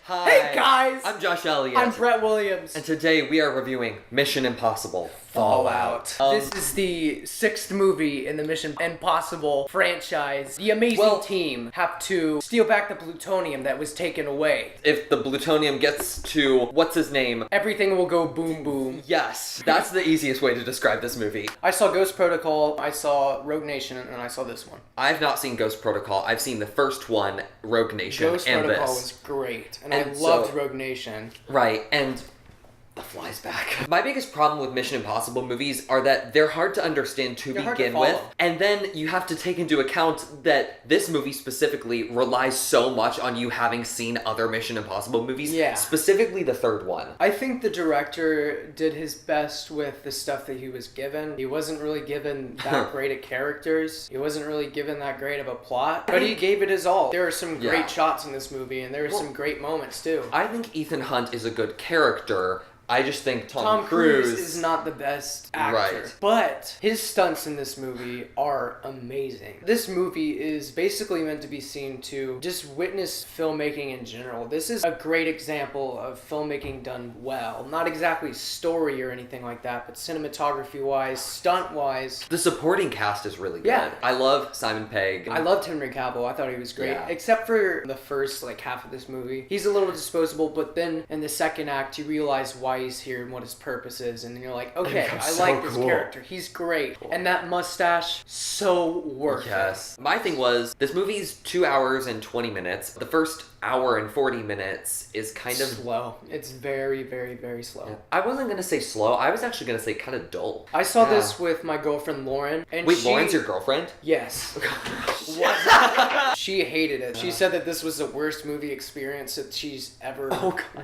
Hi. Hey guys! I'm Josh Elliott. I'm Bret Williams. And today we are reviewing Mission Impossible Fallout. This is the 6th movie in the Mission Impossible franchise. The amazing team have to steal back the plutonium that was taken away. If the plutonium gets to, what's his name? Everything will go boom boom. Yes, that's the easiest way to describe this movie. I saw Ghost Protocol, I saw Rogue Nation, and I saw this one. I've not seen Ghost Protocol. I've seen the first one, Rogue Nation, Ghost and Protocol this. was great, and I loved Rogue Nation. Right, and the fly's back. My biggest problem with Mission Impossible movies are that they're hard to understand to begin with, and then you have to take into account that this movie specifically relies so much on you having seen other Mission Impossible movies, specifically the third one. I think the director did his best with the stuff that he was given. He wasn't really given that great at characters. He wasn't really given that great of a plot, but he gave it his all. There are some great shots in this movie, and there are some great moments too. I think Ethan Hunt is a good character. I just think Tom Cruise is not the best actor. Right. But his stunts in this movie are amazing. This movie is basically meant to be seen to just witness filmmaking in general. This is a great example of filmmaking done well. Not exactly story or anything like that, but cinematography-wise, stunt-wise. The supporting cast is really good. Yeah. I love Simon Pegg. I loved Henry Cavill. I thought he was great. Yeah. Except for the first half of this movie. He's a little disposable, but then in the second act you realize why he's here and what his purpose is, and then you're like, okay, I like this character. He's great. And that mustache, so worth it. My thing was, this movie's 2 hours and 20 minutes. The first hour and 40 minutes is kind of slow. It's very, very, very slow. Yeah. I wasn't gonna say slow. I was actually gonna say kind of dull. I saw this with my girlfriend Lauren, and wait, Lauren's your girlfriend? Yes. She hated it. She said that this was the worst movie experience that she's ever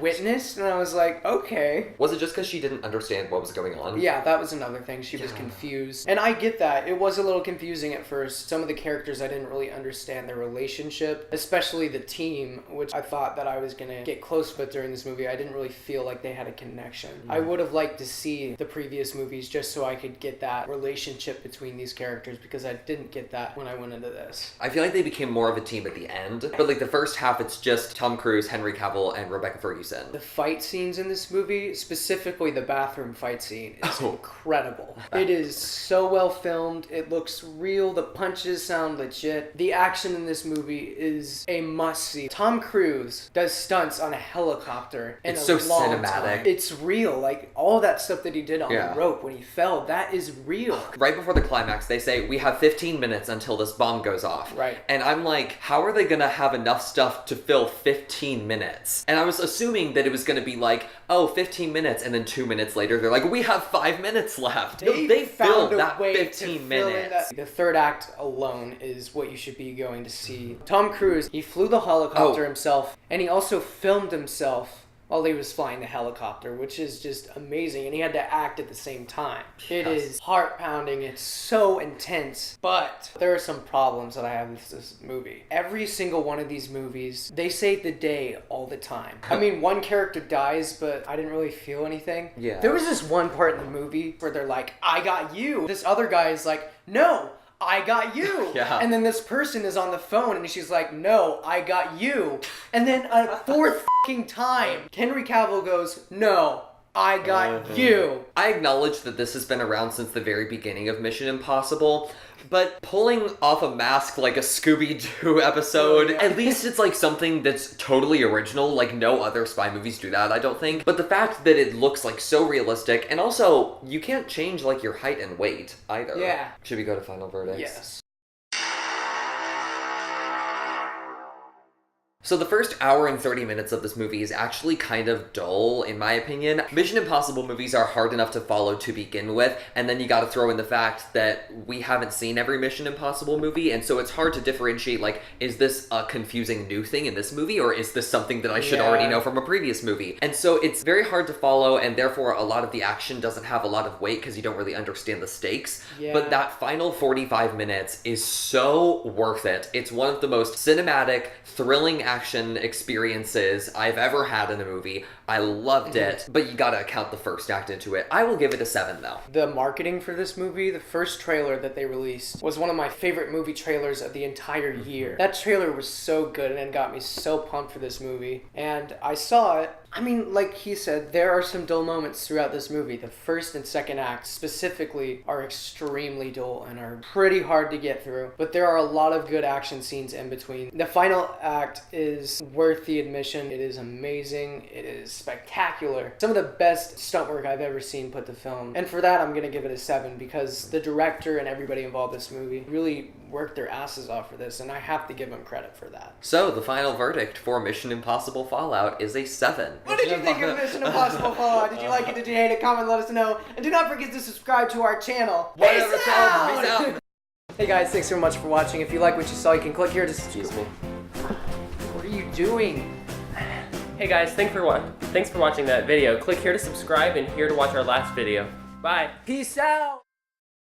witnessed, and I was like, okay. Was it just because she didn't understand what was going on? Yeah, that was another thing. She was confused. And I get that. It was a little confusing at first. Some of the characters, I didn't really understand their relationship, especially the team, which I thought that I was going to get close with during this movie. I didn't really feel like they had a connection. I would have liked to see the previous movies just so I could get that relationship between these characters, because I didn't get that when I went into this. I feel like they became more of a team at the end, but the first half, it's just Tom Cruise, Henry Cavill, and Rebecca Ferguson. The fight scenes in this movie, specifically the bathroom fight scene, is incredible. It is so well filmed. It looks real. The punches sound legit. The action in this movie is a must-see. Tom Cruise does stunts on a helicopter in it's a so long cinematic. time. It's real. All that stuff that he did on the rope when he fell, that is real. Right before the climax, they say, we have 15 minutes until this bomb goes off. Right. And I'm like, how are they gonna have enough stuff to fill 15 minutes? And I was assuming that it was gonna be 15 minutes, and then 2 minutes later, they're like, we have 5 minutes left. They filled that 15 minutes. The third act alone is what you should be going to see. Tom Cruise, he flew the helicopter himself, and he also filmed himself while he was flying the helicopter, which is just amazing, and he had to act at the same time. It is heart-pounding, it's so intense, but there are some problems that I have with this movie. Every single one of these movies, they save the day all the time. I mean, one character dies, but I didn't really feel anything. Yeah. There was this one part in the movie where they're like, I got you. This other guy is like, no, I got you. Yeah. And then this person is on the phone and she's like, no, I got you. And then a fourth time, Henry Cavill goes, no, I got you. I acknowledge that this has been around since the very beginning of Mission Impossible, but pulling off a mask like a Scooby-Doo episode, at least it's something that's totally original. No other spy movies do that, I don't think. But the fact that it looks so realistic, and also, you can't change your height and weight either. Yeah. Should we go to final verdicts? Yes. So the first hour and 30 minutes of this movie is actually kind of dull, in my opinion. Mission Impossible movies are hard enough to follow to begin with, and then you gotta throw in the fact that we haven't seen every Mission Impossible movie, and so it's hard to differentiate, is this a confusing new thing in this movie, or is this something that I should already know from a previous movie? And so it's very hard to follow, and therefore a lot of the action doesn't have a lot of weight because you don't really understand the stakes. Yeah. But that final 45 minutes is so worth it. It's one of the most cinematic, thrilling action experiences I've ever had in a movie. I loved it, but you gotta count the first act into it. I will give it a 7 though. The marketing for this movie, the first trailer that they released, was one of my favorite movie trailers of the entire year. That trailer was so good and it got me so pumped for this movie. And I saw it. I mean, like he said, there are some dull moments throughout this movie. The first and second acts specifically are extremely dull and are pretty hard to get through. But there are a lot of good action scenes in between. The final act is worth the admission. It is amazing. It is spectacular. Some of the best stunt work I've ever seen put to film. And for that, I'm going to give it a 7 because the director and everybody involved in this movie really worked their asses off for this, and I have to give them credit for that. So, the final verdict for Mission Impossible Fallout is a 7. What did you think of Mission Impossible Fallout? Did you like it? Did you hate it? Comment, let us know. And do not forget to subscribe to our channel. Peace out! Hey guys, thanks so much for watching. If you like what you saw, you can click here to subscribe. Excuse me. What are you doing? Hey guys, thanks for watching that video. Click here to subscribe and here to watch our last video. Bye. Peace out!